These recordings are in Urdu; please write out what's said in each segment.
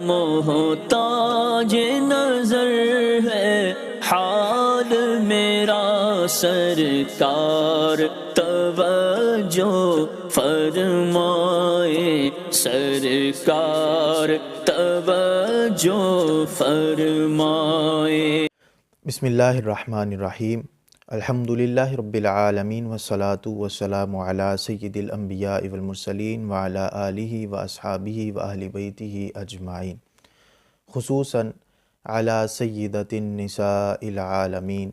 محتاج نظر ہے حال میرا سرکار، توجہ فرمائے سرکار، توجہ فرمائے۔ بسم اللہ الرحمن الرحیم۔ الحمدللہ رب العالمین والصلاة والسلام علی سید الانبیاء والمرسلین وعلی آلہ واصحابہ واہل بیتہ اجمعین، خصوصاً علی سیدۃ النساء العالمین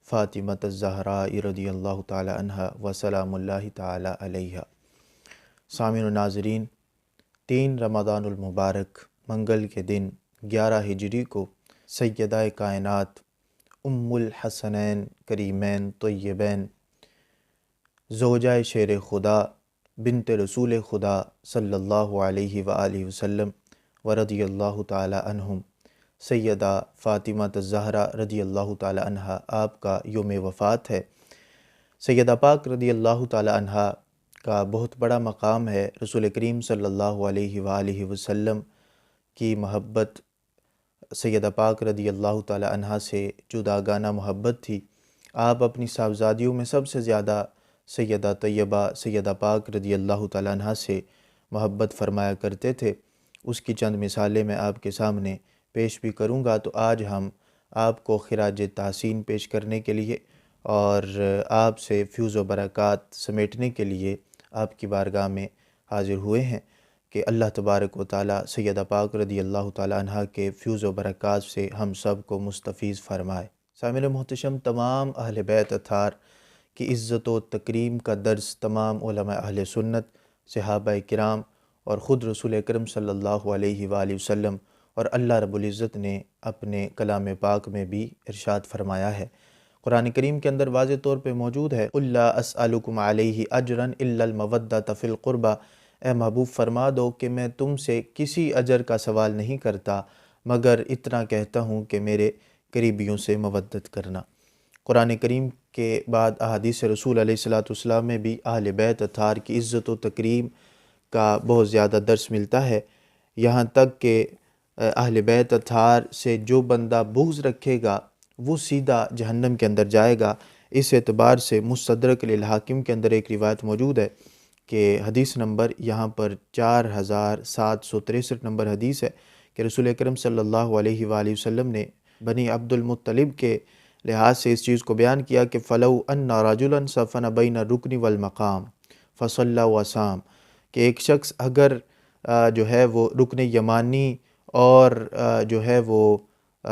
فاطمۃ الزہراء رضی اللہ تعالی عنہا وسلام اللہ تعالی علیہا۔ سامعین و ناظرین، 3 رمضان المبارک منگل کے دن 11 ہجری کو سیدہ کائنات ام الحسنین کریمین طیبین زوجہ شیر خدا بنت رسول خدا صلی اللہ علیہ وآلہ وسلم ورضی اللہ تعالی عنہم سیدہ فاطمہ الزہرا رضی اللہ تعالی عنہا آپ کا یوم وفات ہے۔ سیدہ پاک رضی اللہ تعالی عنہا کا بہت بڑا مقام ہے۔ رسول کریم صلی اللہ علیہ وآلہ وسلم کی محبت سیدہ پاک رضی اللہ تعالی عنہا سے جداگانہ محبت تھی۔ آپ اپنی صاحبزادیوں میں سب سے زیادہ سیدہ طیبہ سیدہ پاک رضی اللہ تعالی عنہا سے محبت فرمایا کرتے تھے۔ اس کی چند مثالیں میں آپ کے سامنے پیش بھی کروں گا، تو آج ہم آپ کو خراج تحسین پیش کرنے کے لیے اور آپ سے فیض و برکات سمیٹنے کے لیے آپ کی بارگاہ میں حاضر ہوئے ہیں کہ اللہ تبارک و تعالیٰ سیدہ پاک رضی اللہ تعالیٰ عنہ کے فیض و برکات سے ہم سب کو مستفیض فرمائے۔ سامعین محتشم، تمام اہل بیت اطہار کی عزت و تکریم کا درس تمام علماء اہل سنت، صحابہ کرام اور خود رسول اکرم صلی اللہ علیہ وآلہ وسلم اور اللہ رب العزت نے اپنے کلام پاک میں بھی ارشاد فرمایا ہے۔ قرآن کریم کے اندر واضح طور پہ موجود ہے، قُل لَا أَسْأَلُكُمْ عَلَيْهِ أَجْرًا إِلَّا الْمَوَدَّةَ فِي الْقُرْبَى، اے محبوب فرما دو کہ میں تم سے کسی اجر کا سوال نہیں کرتا مگر اتنا کہتا ہوں کہ میرے قریبیوں سے مودت کرنا۔ قرآن کریم کے بعد احادیث رسول علیہ السلام میں بھی اہل بیت اطہار کی عزت و تکریم کا بہت زیادہ درس ملتا ہے، یہاں تک کہ اہل بیت اطہار سے جو بندہ بغض رکھے گا وہ سیدھا جہنم کے اندر جائے گا۔ اس اعتبار سے مستدرک للحاکم کے اندر ایک روایت موجود ہے کہ حدیث نمبر یہاں پر 4763 نمبر حدیث ہے کہ رسول اکرم صلی اللہ علیہ وآلہ وسلم نے بنی عبد المطلب کے لحاظ سے اس چیز کو بیان کیا کہ فَلَوْ أَنَّ رَجُلًا صَفَنَ بَيْنَ الرُّكْنِ وَالْمَقَامِ فَصَلَّى وَصَامَ، کہ ایک شخص اگر جو ہے وہ رکن یمانی اور جو ہے وہ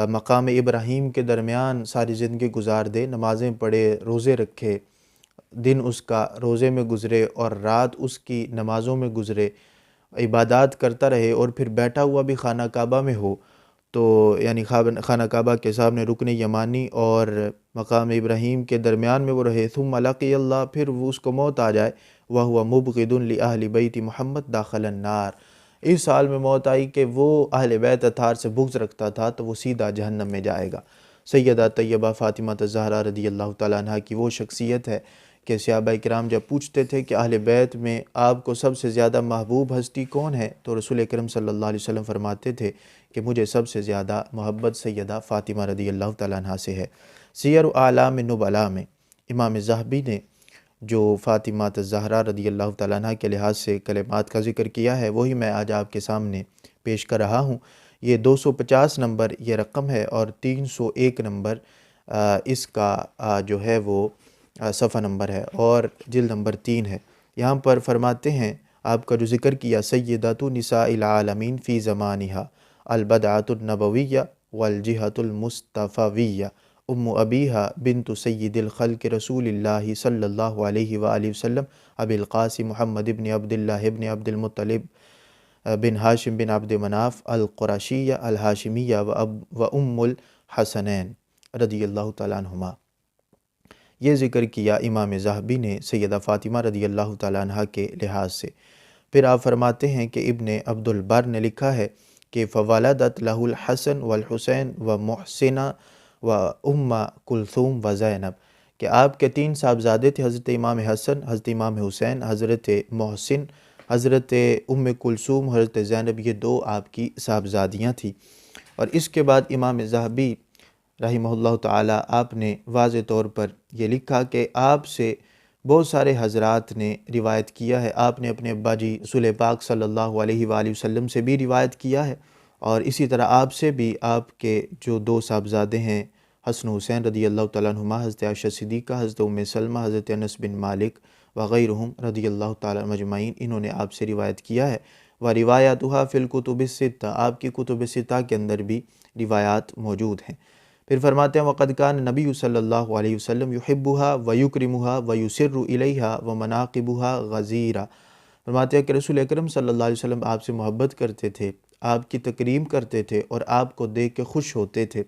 مقام ابراہیم کے درمیان ساری زندگی گزار دے، نمازیں پڑھے، روزے رکھے، دن اس کا روزے میں گزرے اور رات اس کی نمازوں میں گزرے، عبادات کرتا رہے اور پھر بیٹھا ہوا بھی خانہ کعبہ میں ہو، تو یعنی خانہ کعبہ کے سامنے رکن یمانی اور مقام ابراہیم کے درمیان میں وہ رہے، ثم لقی اللہ، پھر وہ اس کو موت آ جائے، وَهُوَ مُبْغِضٌ لِأَهْلِ بَيْتِ محمد دَخَلَ النَّارِ، اس حال میں موت آئی کہ وہ اہل بیت اطہار سے بغض رکھتا تھا تو وہ سیدھا جہنم میں جائے گا۔ سیدہ طیبہ فاطمہ الزہرا رضی اللہ تعالیٰ عنہ کی وہ شخصیت ہے کہ صحابہ کرام جب پوچھتے تھے کہ اہل بیت میں آپ کو سب سے زیادہ محبوب ہستی کون ہے، تو رسول اکرم صلی اللہ علیہ وسلم فرماتے تھے کہ مجھے سب سے زیادہ محبت سیدہ فاطمہ رضی اللہ تعالیٰ عنہ سے ہے۔ سیر اعلام نبلاء میں امام ذہبی نے جو فاطمہ الزہرا رضی اللہ تعالیٰ عنہ کے لحاظ سے کلمات کا ذکر کیا ہے وہی میں آج آپ کے سامنے پیش کر رہا ہوں۔ یہ 250 نمبر یہ رقم ہے اور 301 نمبر اس کا جو ہے وہ صفحہ نمبر ہے اور جلد نمبر 3 ہے۔ یہاں پر فرماتے ہیں، آپ کا جو ذکر کیا، سیدۃ نساء العالمین فی زمانہا البدعۃ النبویہ والجہۃ المصطفیہ ام ابیہا بنت سید الخلق رسول اللہ صلی اللہ علیہ وآلہ وسلم ابی القاسم محمد بن عبداللہ بن عبد المطلب بن ہاشم بن عبد مناف القرشیہ الہاشمیہ و ام الحسنین رضی اللہ تعالیٰ عنہما۔ یہ ذکر کیا امام ذہبی نے سیدہ فاطمہ رضی اللہ تعالیٰ عنہ کے لحاظ سے۔ پھر آپ فرماتے ہیں کہ ابن عبد البر نے لکھا ہے کہ فَوَلَدَتْ لَهُ الْحَسَنُ وَالْحُسَيْنُ وَمُحْسِنَ وَأُمَّ كُلْثُومَ وَزَيْنَب، کہ آپ کے 3 صاحبزادے تھے، حضرت امام حسن، حضرت امام حسین، حضرت محسن حضرت ام کلثوم، حضرت زینب، یہ دو آپ کی صاحبزادیاں تھیں۔ اور اس کے بعد امام ذہبی رحمہ اللہ تعالیٰ آپ نے واضح طور پر یہ لکھا کہ آپ سے بہت سارے حضرات نے روایت کیا ہے، آپ نے اپنے ابا جی رسول پاک صلی اللہ علیہ وآلہ وسلم سے بھی روایت کیا ہے، اور اسی طرح آپ سے بھی آپ کے جو دو صاحبزادے ہیں حسن حسین رضی اللہ تعالیٰ عنہما، حضرت عائشہ صدیقہ، حضرت ام سلمہ، حضرت انس بن مالک وغیرہم رضی اللہ تعالیٰ مجمعین، انہوں نے آپ سے روایت کیا ہے۔ وَرِوَایَتُهَا فِي الْكُتُبِ السِّتَّةِ، آپ کی کتب ستہ کے اندر بھی روایات موجود ہیں۔ پھر فرماتے ہیں وَقَدْ كَانَ النَّبِيُّ صلی اللہ علیہ وسلم يُحِبُّهَا وَيُكْرِمُهَا وَيُسِرُّ إِلَيْهَا وَمَنَاقِبُهَا غَزِيرًا۔ فرماتے ہیں کہ رسول اکرم صلی اللہ علیہ وسلم آپ سے محبت کرتے تھے، آپ کی تکریم کرتے تھے اور آپ کو دیکھ کے خوش ہوتے تھے۔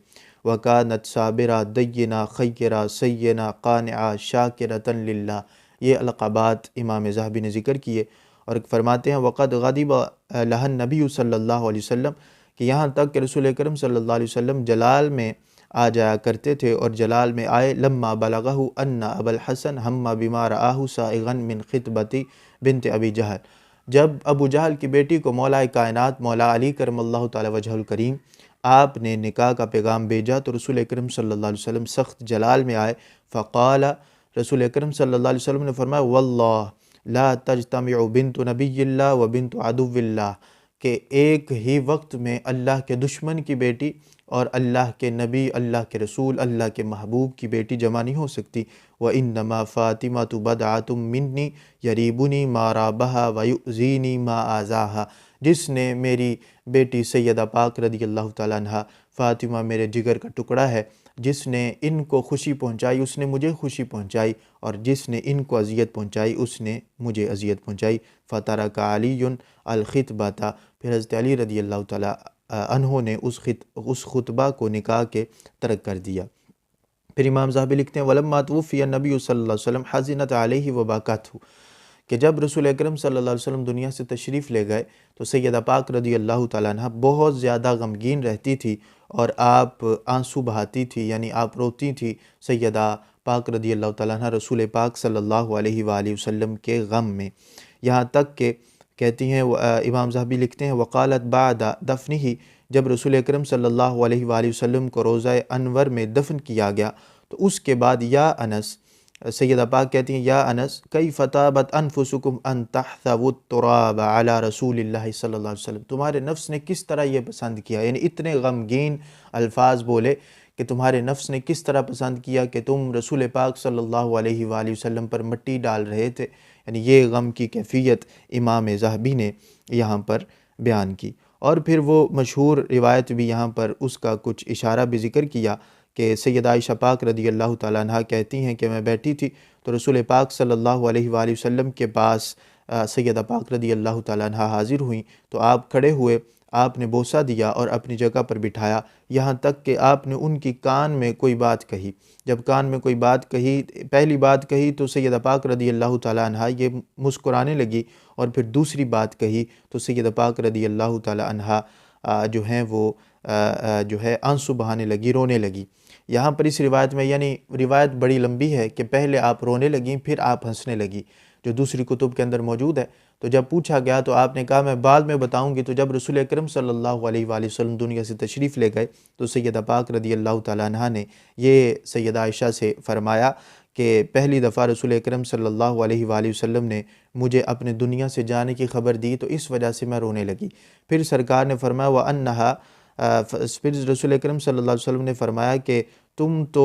وَكَانَتْ صَابِرَةً دَيِّنَةً خَيِّرَةً سَيِّنَةً قَانِعَةً شَاكِرَةً لِلَّهِ، یہ القابات امام ذہبی نے ذکر کیے۔ اور فرماتے ہیں وَقَدْ غَضِبَ لَهَا النَّبِيُّ صلی اللہ علیہ وسلم، کہ یہاں تک کہ رسول اکرم صلی اللہ علیہ وسلم جلال میں آ جایا کرتے تھے، اور جلال میں آئے لما بلغہ ان ابا الحسن ہم بما رآہ سائغا من خطبۃ بنت ابی جہل، جب ابو جہل کی بیٹی کو مولا کائنات مولا علی کرم اللہ تعالی وجہہ الکریم آپ نے نکاح کا پیغام بھیجا، تو رسول اکرم صلی اللہ علیہ وسلم سخت جلال میں آئے۔ فقال، رسول اکرم صلی اللہ علیہ وسلم نے فرمایا واللہ لا تجتمع بنت نبی اللہ و بنت عدو اللہ، کہ ایک ہی وقت میں اللہ کے دشمن کی بیٹی اور اللہ کے نبی، اللہ کے رسول، اللہ کے محبوب کی بیٹی جمع نہیں ہو سکتی۔ وَإِنَّمَا فَاطِمَةُ بَضْعَةٌ مِّنِّي يَرِيبُنِي مَا رَابَهَا وَيُؤْذِينِي مَا آذَاهَا، جس نے میری بیٹی سیدہ پاک رضی اللہ تعالیٰ عنہ فاطمہ میرے جگر کا ٹکڑا ہے، جس نے ان کو خوشی پہنچائی اس نے مجھے خوشی پہنچائی، اور جس نے ان کو اذیت پہنچائی اس نے مجھے اذیت پہنچائی۔ فَتَرَكَ عَلِيٌّ الْخِطْبَةَ، پھر حضرت علی رضی اللہ تعالیٰ عنہ نے اس خطبہ کو نکاح کے ترک کر دیا۔ پھر امام ذہبی لکھتے ہیں وَلَمَّا تُوفِيَ النَّبِيُّ صلی اللہ علیہ وسلم حَزِنَتْ عَلَيْهِ وَبَكَتْهُ، کہ جب رسول اکرم صلی اللہ علیہ وسلم دنیا سے تشریف لے گئے تو سیدہ پاک رضی اللہ تعالیٰ عنہ بہت زیادہ غمگین رہتی تھی، اور آپ آنسو بہاتی تھی، یعنی آپ روتی تھی سیدہ پاک رضی اللہ تعالیٰ عنہ رسول پاک صلی اللہ علیہ وآلہ وسلم کے غم میں، یہاں تک کہ کہتی ہیں امام ذہبی لکھتے ہیں وقالت بعد دفنہ، جب رسول اکرم صلی اللہ علیہ وآلہ وسلم کو روضہ انور میں دفن کیا گیا تو اس کے بعد یا انس، سیدہ پاک کہتی ہیں یا انس کیف طابت انفسکم ان تحثوا التراب علی رسول اللہ صلی اللہ علیہ وسلم، تمہارے نفس نے کس طرح یہ پسند کیا، یعنی اتنے غمگین الفاظ بولے کہ تمہارے نفس نے کس طرح پسند کیا کہ تم رسول پاک صلی اللہ علیہ وآلہ وسلم پر مٹی ڈال رہے تھے، یعنی یہ غم کی کیفیت امام ذہبی نے یہاں پر بیان کی۔ اور پھر وہ مشہور روایت بھی یہاں پر اس کا کچھ اشارہ بھی ذکر کیا کہ سیدہ عائشہ پاک رضی اللہ تعالیٰ عنہ کہتی ہیں کہ میں بیٹھی تھی تو رسول پاک صلی اللہ علیہ وآلہ وسلم کے پاس سیدہ پاک رضی اللہ تعالیٰ عنہ حاضر ہوئیں، تو آپ کھڑے ہوئے، آپ نے بوسہ دیا اور اپنی جگہ پر بٹھایا، یہاں تک کہ آپ نے ان کی کان میں کوئی بات کہی، جب کان میں کوئی بات کہی، پہلی بات کہی تو سیدہ پاک رضی اللہ تعالیٰ عنہ یہ مسکرانے لگی، اور پھر دوسری بات کہی تو سیدہ پاک رضی اللہ تعالیٰ عنہ جو ہیں وہ جو ہے آنسو بہانے لگی، رونے لگی۔ یہاں پر اس روایت میں، یعنی روایت بڑی لمبی ہے کہ پہلے آپ رونے لگیں پھر آپ ہنسنے لگی، جو دوسری کتب کے اندر موجود ہے۔ تو جب پوچھا گیا تو آپ نے کہا میں بعد میں بتاؤں گی۔ تو جب رسول اکرم صلی اللہ علیہ وآلہ وسلم دنیا سے تشریف لے گئے تو سیدہ پاک رضی اللہ تعالیٰ عنہ نے یہ سیدہ عائشہ سے فرمایا کہ پہلی دفعہ رسول اکرم صلی اللہ علیہ وآلہ وسلم نے مجھے اپنے دنیا سے جانے کی خبر دی تو اس وجہ سے میں رونے لگی۔ پھر سرکار نے فرمایا وَأَنَّهَا، پھر رسول اکرم صلی اللہ علیہ وسلم نے فرمایا کہ تم تو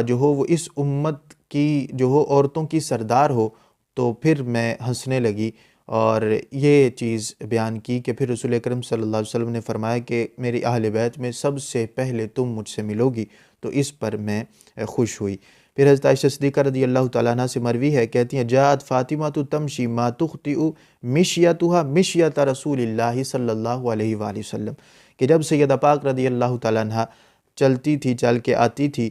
جو ہو وہ اس امت کی جو ہو عورتوں کی سردار ہو، تو پھر میں ہنسنے لگی اور یہ چیز بیان کی کہ پھر رسول اکرم صلی اللہ علیہ وسلم نے فرمایا کہ میری اہل بیت میں سب سے پہلے تم مجھ سے ملو گی، تو اس پر میں خوش ہوئی۔ پھر حضرت عائشہ صدیقہ رضی اللہ تعالیٰ عنہ سے مروی ہے، کہتی ہیں جاءت فاطمہ تمشی ما تخطئ مشیتها مشیت رسول اللہ صلی اللہ علیہ وآلہ وسلم، کہ جب سیدہ پاک رضی اللہ تعالیٰ عنہ چلتی تھی، چل کے آتی تھی،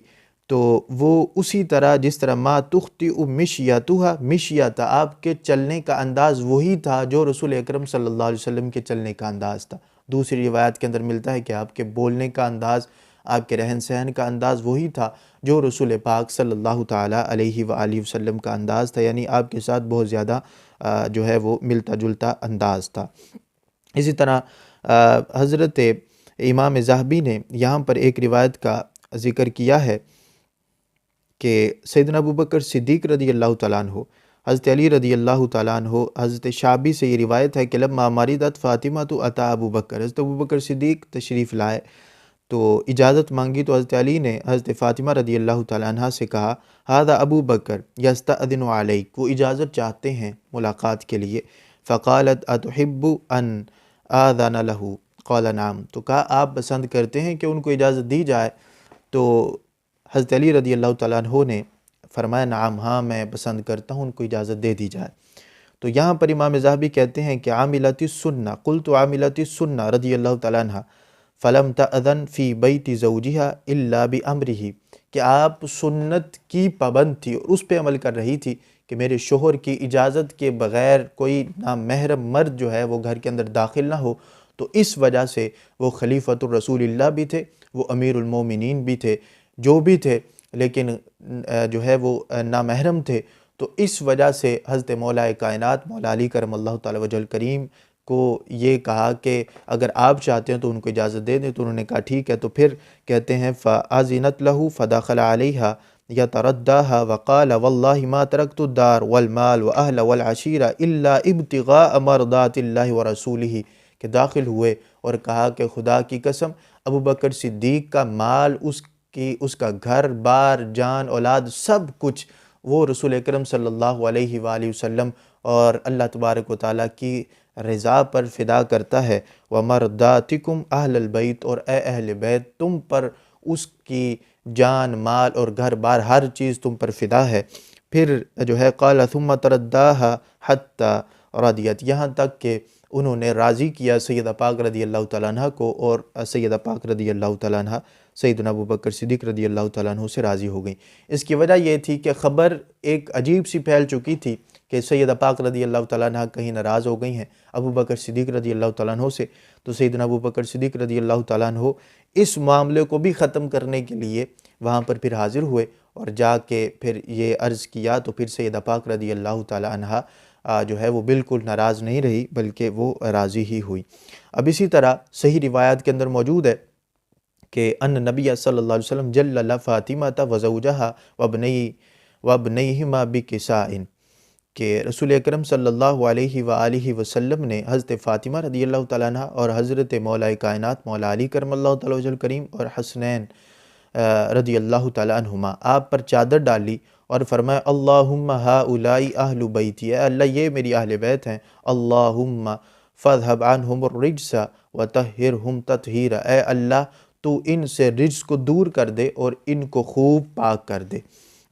تو وہ اسی طرح جس طرح ما تخطئ مشیتها مشیت، آپ کے چلنے کا انداز وہی تھا جو رسول اکرم صلی اللہ علیہ وسلم کے چلنے کا انداز تھا۔ دوسری روایت کے اندر ملتا ہے کہ آپ کے بولنے کا انداز آپ کے رہن سہن کا انداز وہی تھا جو رسول پاک صلی اللہ تعالیٰ علیہ وآلہ وسلم کا انداز تھا، یعنی آپ کے ساتھ بہت زیادہ جو ہے وہ ملتا جلتا انداز تھا۔ اسی طرح حضرت امام ذہبی نے یہاں پر ایک روایت کا ذکر کیا ہے کہ سیدنا ابوبکر صدیق رضی اللہ تعالیٰ عنہ، حضرت علی رضی اللہ تعالیٰ عنہ، حضرت شعبی سے یہ روایت ہے کہ لما مرضت فاطمہ تو عطا ابوبکر، حضرت ابوبکر صدیق تشریف لائے تو اجازت مانگی تو حضرت علی نے حضرت فاطمہ رضی اللہ تعالیٰ عنہ سے کہا ھذا ابو بکر یستأذن علیک، وہ اجازت چاہتے ہیں ملاقات کے لیے۔ فقالت اتحب ان آذن له قال نعم، تو کہا آپ پسند کرتے ہیں کہ ان کو اجازت دی جائے؟ تو حضرت علی رضی اللہ تعالیٰ عنہ نے فرمایا نعم، ہاں میں پسند کرتا ہوں ان کو اجازت دے دی جائے۔ تو یہاں پر امام ذہبی کہتے ہیں کہ عاملت السنہ، قلت عاملت السنہ رضی اللہ تعالیٰ عنہ فلم تأذن فی بیت زوجہا الا بامرہ، کہ آپ سنت کی پابند تھی اور اس پہ عمل کر رہی تھی کہ میرے شوہر کی اجازت کے بغیر کوئی نامحرم مرد جو ہے وہ گھر کے اندر داخل نہ ہو، تو اس وجہ سے وہ خلیفۃ الرسول اللہ بھی تھے، وہ امیر المومنین بھی تھے، جو بھی تھے، لیکن جو ہے وہ نامحرم تھے۔ تو اس وجہ سے حضرت مولا کائنات مولا علی کرم اللہ تعالی وجہ الکریم کو یہ کہا کہ اگر آپ چاہتے ہیں تو ان کو اجازت دے دیں، تو انہوں نے کہا ٹھیک ہے۔ تو پھر کہتے ہیں فَأَذِنَتْ لَهُ فَدَخَلَ عَلَيْهَا يَتَرَدَّاهَا وَقَالَ وَاللَّهِ مَا تَرَكْتُ الدَّارَ وَالْمَالَ وَأَهْلَ وَالْعَشِيرَ إِلَّا ابْتِغَاءَ مَرْضَاتِ اللَّهِ وَرَسُولِهِ، کہ داخل ہوئے اور کہا کہ خدا کی قسم ابو بکر صدیق کا مال، اس کا گھر بار، جان اولاد، سب کچھ وہ رسول اکرم صلی اللہ علیہ وآلہ وسلم اور اللہ تبارک و تعالیٰ کی رضا پر فدا کرتا ہے۔ وَمَرْضَاتِكُمْ أَهْلَ الْبَيْتِ، اور اے اہل بیت تم پر اس کی جان مال اور گھر بار ہر چیز تم پر فدا ہے۔ پھر جو ہے قال ثم ترداها حتى رضیت، یہاں تک کہ انہوں نے راضی کیا سیدہ پاک رضی اللہ تعالیٰ عنہ کو، اور سیدہ پاک رضی اللہ تعالیٰ عنہ سیدنا ابوبکر صدیق رضی اللہ تعالیٰ عنہ سے راضی ہو گئیں۔ اس کی وجہ یہ تھی کہ خبر ایک عجیب سی پھیل چکی تھی کہ سیدہ پاک رضی اللہ تعالیٰ عنہ کہیں ناراض ہو گئی ہیں ابوبکر صدیق رضی اللہ تعالیٰ عنہ سے۔ تو سیدنا ابوبکر صدیق رضی اللہ تعالیٰ عنہ اس معاملے کو بھی ختم کرنے کے لیے وہاں پر پھر حاضر ہوئے اور جا کے پھر یہ عرض کیا، تو پھر سیدہ پاک رضی اللہ تعالیٰ عنہ جو ہے وہ بالکل ناراض نہیں رہی بلکہ وہ راضی ہی ہوئی۔ اب اسی طرح صحیح روایات کے اندر موجود ہے کہ ان نبی صلی اللہ علیہ وسلم جلل فاطمہ وزوجہا وابنیہما بکسائن، کہ رسول اکرم صلی اللہ علیہ وآلہ وسلم نے حضرت فاطمہ رضی اللہ تعالیٰ عنہ اور حضرت مولا کائنات مولا علی کرم اللہ تعالیٰ وجہ الکریم اور حسنین رضی اللہ تعالیٰ عنہما آپ پر چادر ڈالی اور فرمایا اللہم ہاؤلائی اہل بیتی، اے اللہ یہ میری اہل بیت ہیں، اللہم فاذھب عنہم الرجس وطہرہم تطہیرا، اے اللہ تو ان سے رجس کو دور کر دے اور ان کو خوب پاک کر دے۔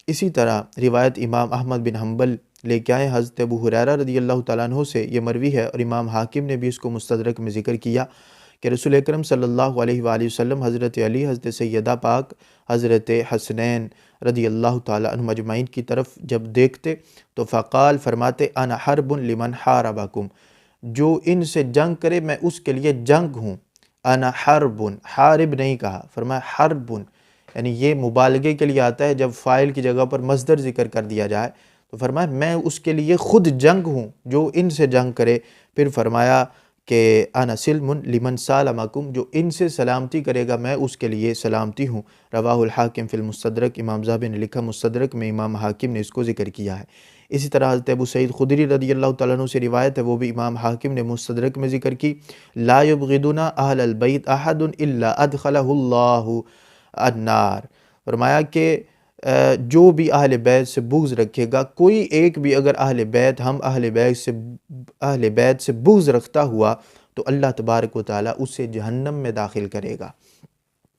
اسی طرح روایت امام احمد بن حنبل لے کے آئے حضرت ابو ہریرہ رضی اللہ تعالیٰ عنہ سے، یہ مروی ہے اور امام حاکم نے بھی اس کو مستدرک میں ذکر کیا کہ رسول اکرم صلی اللہ علیہ وآلہ وسلم حضرت علی، حضرت سیدہ پاک، حضرت حسنین رضی اللہ تعالیٰ عنہ مجمعین کی طرف جب دیکھتے تو فقال فرماتے انا حرب لمن حاربکم، جو ان سے جنگ کرے میں اس کے لیے جنگ ہوں۔ انا حرب، حارب نہیں کہا، فرمایا حرب، یعنی یہ مبالغے کے لیے آتا ہے جب فاعل کی جگہ پر مصدر ذکر کر دیا جائے، تو فرمایا میں اس کے لیے خود جنگ ہوں جو ان سے جنگ کرے۔ پھر فرمایا کہ انا سلم لمن سالمکم، جو ان سے سلامتی کرے گا میں اس کے لیے سلامتی ہوں۔ رواہ الحاکم فی المستدرک، امام ذہبی نے لکھا مستدرک میں، امام حاکم نے اس کو ذکر کیا ہے۔ اسی طرح حضرت ابو سعید خدری رضی اللہ تعالیٰ عنہ سے روایت ہے، وہ بھی امام حاکم نے مستدرک میں ذکر کی، لا یبغضنا اہل البیت احد الا ادخلہ اللہ النار، فرمایا کہ جو بھی اہل بیت سے بغض رکھے گا، کوئی ایک بھی اگر اہل بیت سے بغض رکھتا ہوا تو اللہ تبارک و تعالیٰ اسے جہنم میں داخل کرے گا۔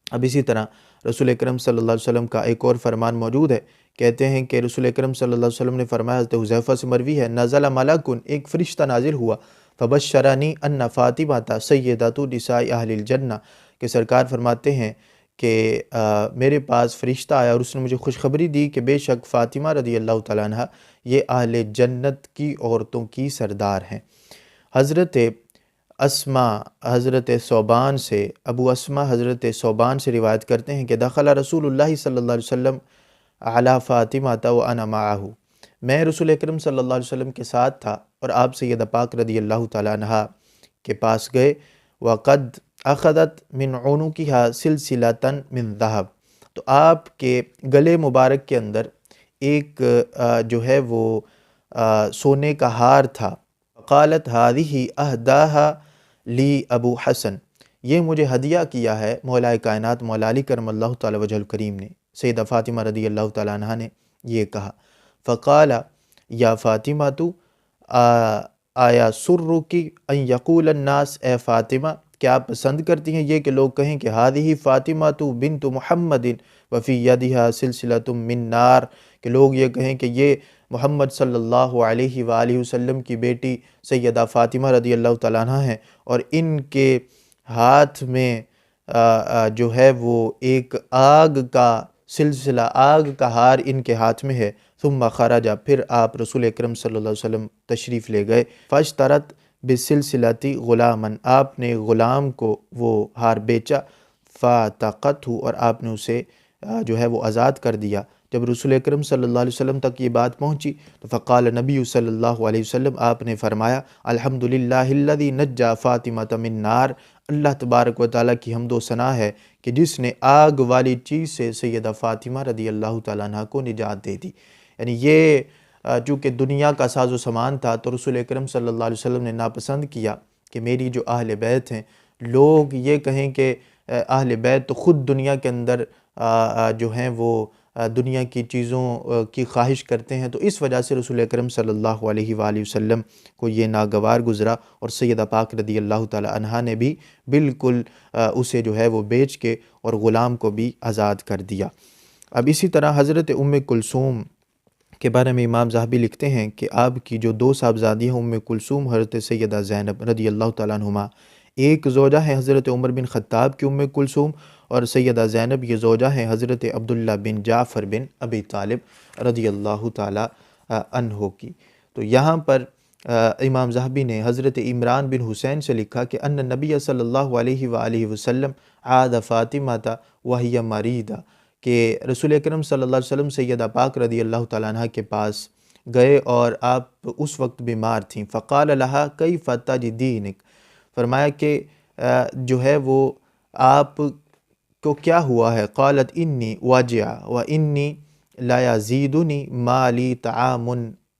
اب اسی طرح رسول اکرم صلی اللہ علیہ وسلم کا ایک اور فرمان موجود ہے، کہتے ہیں کہ رسول اکرم صلی اللہ علیہ وسلم نے فرمایا، حضرت حذیفہ سے مروی ہے، نزل ملکن، ایک فرشتہ نازل ہوا، فبشرنی ان فاطمہ سیدۃ نساء اہل الجنہ، کہ سرکار فرماتے ہیں کہ میرے پاس فرشتہ آیا اور اس نے مجھے خوشخبری دی کہ بے شک فاطمہ رضی اللہ تعالیٰ عنہ یہ اہل جنت کی عورتوں کی سردار ہیں۔ حضرت اسما حضرت ثوبان سے، ابو اسما حضرت ثوبان سے روایت کرتے ہیں کہ دخل رسول اللہ صلی اللہ علیہ وسلم علی فاطمہ و انا معہ، میں رسول اکرم صلی اللہ علیہ وسلم کے ساتھ تھا اور آپ سیدہ پاک رضی اللہ تعالیٰ عنہا کے پاس گئے۔ وقد اخذت من عنقها سلسلۃ من ذہب، تو آپ کے گلے مبارک کے اندر ایک جو ہے وہ سونے کا ہار تھا۔ قالت هذه اہداها لی ابو حسن، یہ مجھے ہدیہ کیا ہے مولا کائنات مولا علی کرم اللہ تعالی وجہ الکریم نے۔ سیدہ فاطمہ رضی اللہ تعالیٰ عنہ نے یہ کہا، فقال یا فاطمہ تو آیا سرکی ان یقول الناس، اے فاطمہ کیا آپ پسند کرتی ہیں یہ کہ لوگ کہیں کہ ہذہ فاطمہ تو بنت محمد وفی یدہا سلسلۃ من نار، کہ لوگ یہ کہیں کہ یہ محمد صلی اللہ علیہ وآلہ وسلم کی بیٹی سیدہ فاطمہ رضی اللہ تعالیٰ عنہ ہیں اور ان کے ہاتھ میں جو ہے وہ ایک آگ کا سلسلہ، آگ کا ہار ان کے ہاتھ میں ہے۔ ثم خرج، پھر آپ رسول اکرم صلی اللہ علیہ وسلم تشریف لے گئے۔ فاشترت بسلسلتی غلاما، آپ نے غلام کو وہ ہار بیچا۔ فاتقتہ، اور آپ نے اسے جو ہے وہ آزاد کر دیا۔ جب رسول اکرم صلی اللہ علیہ وسلم تک یہ بات پہنچی تو فقال نبی صلی اللہ علیہ وسلم، آپ نے فرمایا الحمدللہ الذی نجا فاطمہ من نار، اللہ تبارک و تعالیٰ کی حمد و ثنا ہے کہ جس نے آگ والی چیز سے سیدہ فاطمہ رضی اللہ تعالیٰ عنہ کو نجات دے دی۔ یعنی یہ چونکہ دنیا کا ساز و سامان تھا تو رسول اکرم صلی اللہ علیہ وسلم نے ناپسند کیا کہ میری جو اہل بیت ہیں، لوگ یہ کہیں کہ اہل بیت تو خود دنیا کے اندر جو ہیں وہ دنیا کی چیزوں کی خواہش کرتے ہیں، تو اس وجہ سے رسول اکرم صلی اللہ علیہ وآلہ وسلم کو یہ ناگوار گزرا اور سیدہ پاک رضی اللہ تعالی عنہا نے بھی بالکل اسے جو ہے وہ بیچ کے اور غلام کو بھی آزاد کر دیا۔ اب اسی طرح حضرت ام کلثوم کے بارے میں امام ذہبی لکھتے ہیں کہ آپ کی جو دو صاحبزادی ہیں ام کلثوم حضرت سیدہ زینب رضی اللہ تعالیٰ عنہما، ایک زوجہ ہے حضرت عمر بن خطاب کی ام کلثوم، اور سیدہ زینب یہ زوجہ ہیں حضرت عبداللہ بن جعفر بن ابی طالب رضی اللہ تعالیٰ عنہ کی۔ تو یہاں پر امام ذہبی نے حضرت عمران بن حسین سے لکھا کہ ان نبی صلی اللہ علیہ وآلہ وسلم عاد فاطمہ وہی مریضہ، کہ رسول اکرم صلی اللہ علیہ وسلم سیدہ پاک رضی اللہ تعالیٰ عنہ کے پاس گئے اور آپ اس وقت بیمار تھیں۔ فقال لہا کیف تجدینک، فرمایا کہ جو ہے وہ آپ کو کیا ہوا ہے؟ قالت انی واجع و انی لا یزیدنی ما لی طعام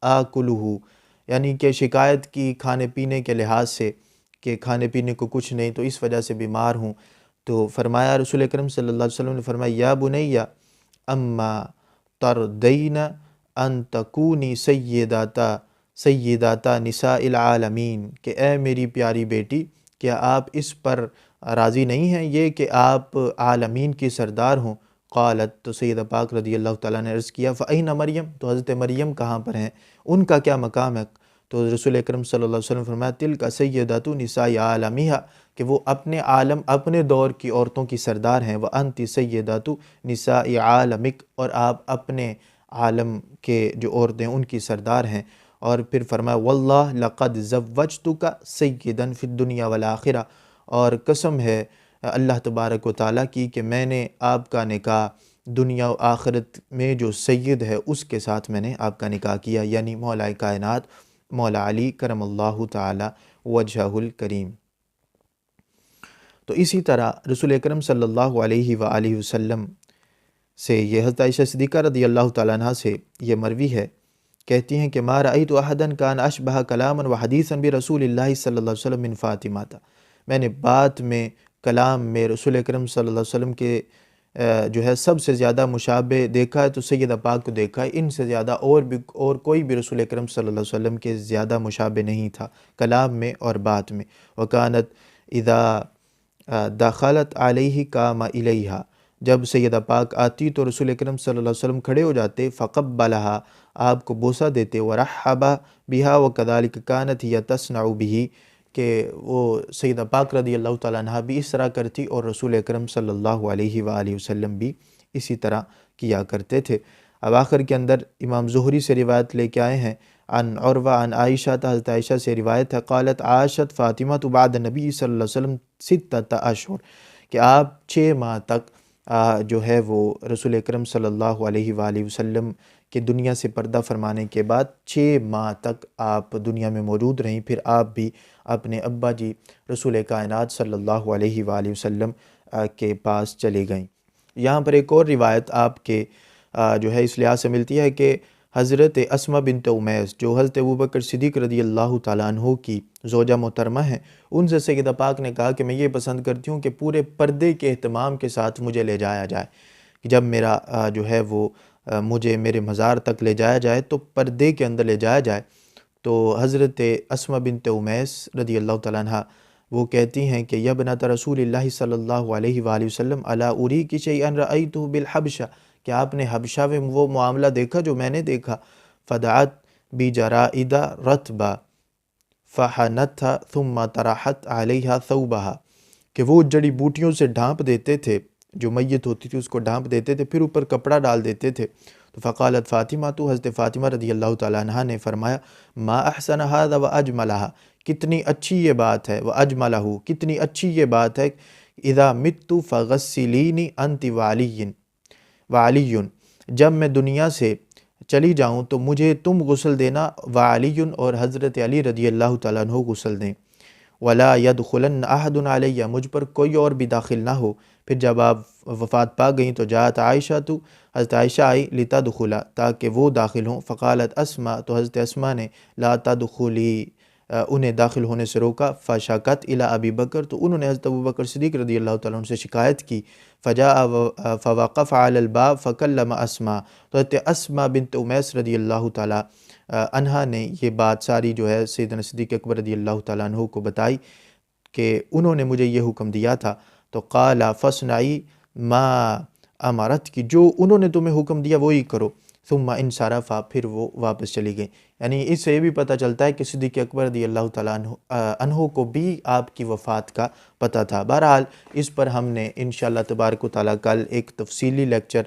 آکلہ، یعنی کہ شکایت کی کھانے پینے کے لحاظ سے کہ کھانے پینے کو کچھ نہیں تو اس وجہ سے بیمار ہوں۔ تو فرمایا رسول اکرم صلی اللہ علیہ وسلم نے فرمایا یا بنیہ اما تردین ان تکونی سیداتا نساء العالمین، کہ اے میری پیاری بیٹی کیا آپ اس پر راضی نہیں ہیں یہ کہ آپ عالمین کی سردار ہوں؟ قالت، تو سیدہ پاک رضی اللہ تعالیٰ نے عرض کیا فَأَيْنَ مریم، تو حضرت مریم کہاں پر ہیں، ان کا کیا مقام ہے؟ تو رسول اکرم صلی اللہ علیہ وسلم فرمایا تِلْكَ سَيِّدَةُ نِسَاءِ عَالَمِهَا، کہ وہ اپنے عالم اپنے دور کی عورتوں کی سردار ہیں۔ وَأَنْتِ سَيِّدَةُ نِسَاءِ عَالَمِكَ، اور آپ اپنے عالم کے جو عورتیں ان کی سردار ہیں۔ اور پھر فرمایا واللہ لقد زوجتک سیدا فی الدنیا والآخرہ، اور قسم ہے اللہ تبارک و تعالیٰ کی کہ میں نے آپ کا نکاح دنیا و آخرت میں جو سید ہے اس کے ساتھ میں نے آپ کا نکاح کیا، یعنی مولا کائنات مولا علی کرم اللہ تعالی وجہہ الکریم۔ تو اسی طرح رسول اکرم صلی اللہ علیہ وآلہ وسلم سے یہ حضرت عائشہ صدیقہ رضی اللہ تعالیٰ عنہ سے یہ مروی ہے، کہتی ہیں کہ ما رأیت احدا کان اشبہ کلاما وحدیثا برسول اللہ صلی اللہ علیہ وسلم من فاطمہ، میں نے بات میں کلام میں رسول اکرم صلی اللہ علیہ وسلم کے جو ہے سب سے زیادہ مشابہ دیکھا ہے تو سیدہ پاک کو دیکھا ہے، ان سے زیادہ اور کوئی بھی رسول اکرم صلی اللہ علیہ وسلم کے زیادہ مشابہ نہیں تھا کلام میں اور بات میں۔ وکانت اذا دخلت علیہ قام الیہا، جب سیدہ پاک آتی تو رسول اکرم صلی اللہ علیہ وسلم کھڑے ہو جاتے، فقبلہا، آپ کو بوسہ دیتے، ورحب بہا وکذالک کانت ہی تصنع بہ، کہ وہ سیدہ پاک رضی اللہ تعالیٰ عنہ بھی اس طرح کرتی اور رسول اکرم صلی اللہ علیہ وآلہ وسلم بھی اسی طرح کیا کرتے تھے۔ اب آخر کے اندر امام زہری سے روایت لے کے آئے ہیں عن عروہ عن عائشہ، حضرت عائشہ سے روایت ہے، قالت عاشت فاطمہ بعد نبی صلی اللہ علیہ وسلم 6 اشہر، کہ آپ 6 ماہ تک جو ہے وہ رسول اکرم صلی اللہ علیہ وآلہ وسلم کہ دنیا سے پردہ فرمانے کے بعد 6 ماہ تک آپ دنیا میں موجود رہیں، پھر آپ بھی اپنے ابا جی رسول کائنات صلی اللہ علیہ وآلہ وسلم کے پاس چلے گئیں۔ یہاں پر ایک اور روایت آپ کے جو ہے اس لحاظ سے ملتی ہے کہ حضرت اسماء بنت امیس جو حضرت ابوبکر صدیق رضی اللہ تعالیٰ عنہ کی زوجہ محترمہ ہیں، ان سے سیدہ پاک نے کہا کہ میں یہ پسند کرتی ہوں کہ پورے پردے کے اہتمام کے ساتھ مجھے لے جایا جائے، کہ جب میرا جو ہے وہ مجھے میرے مزار تک لے جایا جائے تو پردے کے اندر لے جایا جائے۔ تو حضرت اسماء بنت امیس رضی اللہ تعالیٰ عنہ وہ کہتی ہیں کہ یا بنت رسول اللہ صلی اللہ علیہ وآلہ وسلم الا اریک شیئا رأیتہ بالحبشہ، کہ آپ نے حبشہ میں وہ معاملہ دیکھا جو میں نے دیکھا، فدعت بجرائد رطبہ فحنتها ثم طرحت علیہا ثوبہا، کہ وہ جڑی بوٹیوں سے ڈھانپ دیتے تھے، جو میت ہوتی تھی اس کو ڈھانپ دیتے تھے، پھر اوپر کپڑا ڈال دیتے تھے۔ تو فقالت فاطمہ، تو حضرت فاطمہ رضی اللہ تعالیٰ عنہ نے فرمایا ما احسن هذا واجملها، کتنی اچھی یہ بات ہے، واجملہ، کتنی اچھی یہ بات ہے، اذا مت فغسلینی انت وعلی، جب میں دنیا سے چلی جاؤں تو مجھے تم غسل دینا، وعلی اور حضرت علی رضی اللہ تعالیٰ عنہ غسل دیں، ولا يدخلن احد علیہ، مجھ پر کوئی اور بھی داخل نہ ہو۔ پھر جب آپ وفات پا گئیں تو جاءت عائشہ، تو حضرت عائشہ آئی لتدخلا، تاکہ وہ داخل ہوں، فقالت اسماء، تو حضرت اسماء نے لا تدخلی، انہیں داخل ہونے سے روکا، فشکت الی ابی بکر، تو انہوں نے حضرت ابوبکر صدیق رضی اللہ تعالیٰ عنہ سے شکایت کی، فجاء فوقف علی الباب فکلم اسماء، تو حضرت اسماء بنت امیس رضی اللہ تعالیٰ عنہا نے یہ بات ساری جو ہے سیدنا صدیق اکبر رضی اللہ تعالیٰ عنہ کو بتائی کہ انہوں نے مجھے یہ حکم دیا تھا، تو قال فاصنعی ما امرت، کی جو انہوں نے تمہیں حکم دیا وہی کرو، ثم انصرفا، پھر وہ واپس چلی گئیں۔ یعنی اس سے یہ بھی پتہ چلتا ہے کہ صدیق اکبر رضی اللہ تعالیٰ عنہ کو بھی آپ کی وفات کا پتہ تھا۔ بہرحال اس پر ہم نے انشاءاللہ تبارک و تعالیٰ کل ایک تفصیلی لیکچر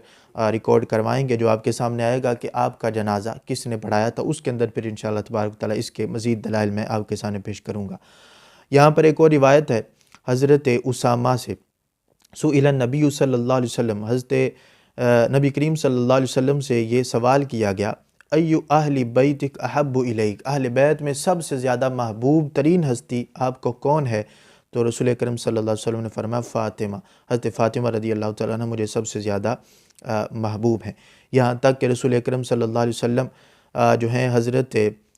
ریکارڈ کروائیں گے جو آپ کے سامنے آئے گا کہ آپ کا جنازہ کس نے پڑھایا تھا، اس کے اندر پھر انشاءاللہ تبارک و تعالیٰ اس کے مزید دلائل میں آپ کے سامنے پیش کروں گا۔ یہاں پر ایک اور روایت ہے حضرت اسامہ سے، سئل النبی صلی اللہ علیہ وسلم، حضرت نبی کریم صلی اللہ علیہ وسلم سے یہ سوال کیا گیا، ایو اہل بیتک احب الیک، اہل بیت میں سب سے زیادہ محبوب ترین ہستی آپ کو کون ہے؟ تو رسول اکرم صلی اللہ علیہ وسلم نے فرمایا فاطمہ، حضرت فاطمہ رضی اللہ تعالیٰ عنہ مجھے سب سے زیادہ محبوب ہیں۔ یہاں تک کہ رسول اکرم صلی اللہ علیہ وسلم جو ہیں حضرت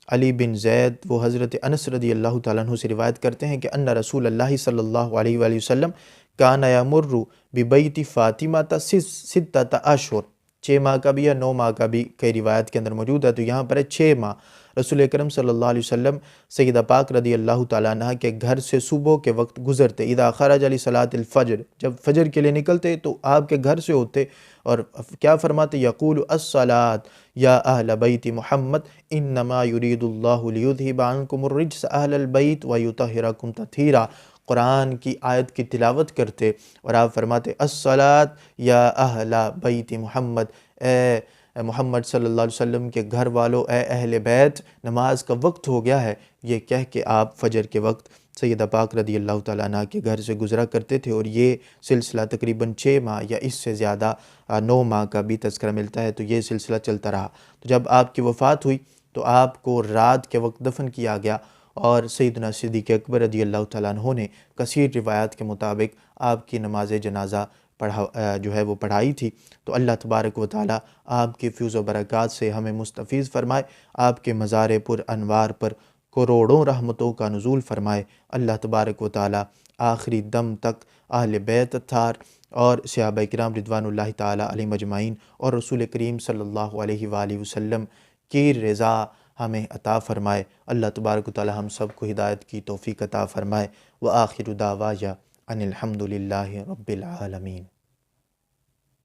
علی بن زید، وہ حضرت انس رضی اللہ تعالیٰ عنہ سے روایت کرتے ہیں کہ ان رسول اللہ صلی اللہ علیہ وآلہ وسلم کان یمر ببیت فاطمہ 6 اشہر، 6 ماہ کا بھی یا 9 ماہ کا بھی کئی روایت کے اندر موجود ہے، تو یہاں پر ہے 6 ماہ۔ رسول اکرم صلی اللہ علیہ وسلم سیدہ پاک رضی اللہ تعالیٰ عنہ کے گھر سے صبح کے وقت گزرتے، اذا خرج لصلاۃ الفجر، جب فجر کے لیے نکلتے تو آپ کے گھر سے ہوتے اور کیا فرماتے، یقول الصلاۃ یا اہل بیت محمد انما یرید اللہ لیذہب عنکم الرجس اہل البیت ویطہرکم تطہیرا، قرآن کی آیت کی تلاوت کرتے اور آپ فرماتے الصلاۃ یا اہل بیت محمد، اے محمد صلی اللہ علیہ وسلم کے گھر والوں، اے اہل بیت، نماز کا وقت ہو گیا ہے، یہ کہہ کے آپ فجر کے وقت سیدہ پاک رضی اللہ تعالیٰ عنہ کے گھر سے گزرا کرتے تھے، اور یہ سلسلہ تقریباً 6 ماہ یا اس سے زیادہ 9 ماہ کا بھی تذکرہ ملتا ہے، تو یہ سلسلہ چلتا رہا۔ تو جب آپ کی وفات ہوئی تو آپ کو رات کے وقت دفن کیا گیا، اور سیدنا صدیق اکبر رضی اللہ تعالیٰ عنہ نے کثیر روایات کے مطابق آپ کی نماز جنازہ جو ہے وہ پڑھائی تھی۔ تو اللہ تبارک و تعالیٰ آپ کی فیض و برکات سے ہمیں مستفیض فرمائے، آپ کے مزار پر انوار پر کروڑوں رحمتوں کا نزول فرمائے۔ اللہ تبارک و تعالیٰ آخری دم تک اہل بیت اطہار اور صحابہ کرام رضوان اللہ تعالیٰ علیہم اجمعین اور رسول کریم صلی اللہ علیہ وآلہ وسلم کی رضا ہمیں عطا فرمائے۔ اللہ تبارک و تعالیٰ ہم سب کو ہدایت کی توفیق عطا فرمائے۔ وآخر دعوایا ان الحمد للہ رب العالمین۔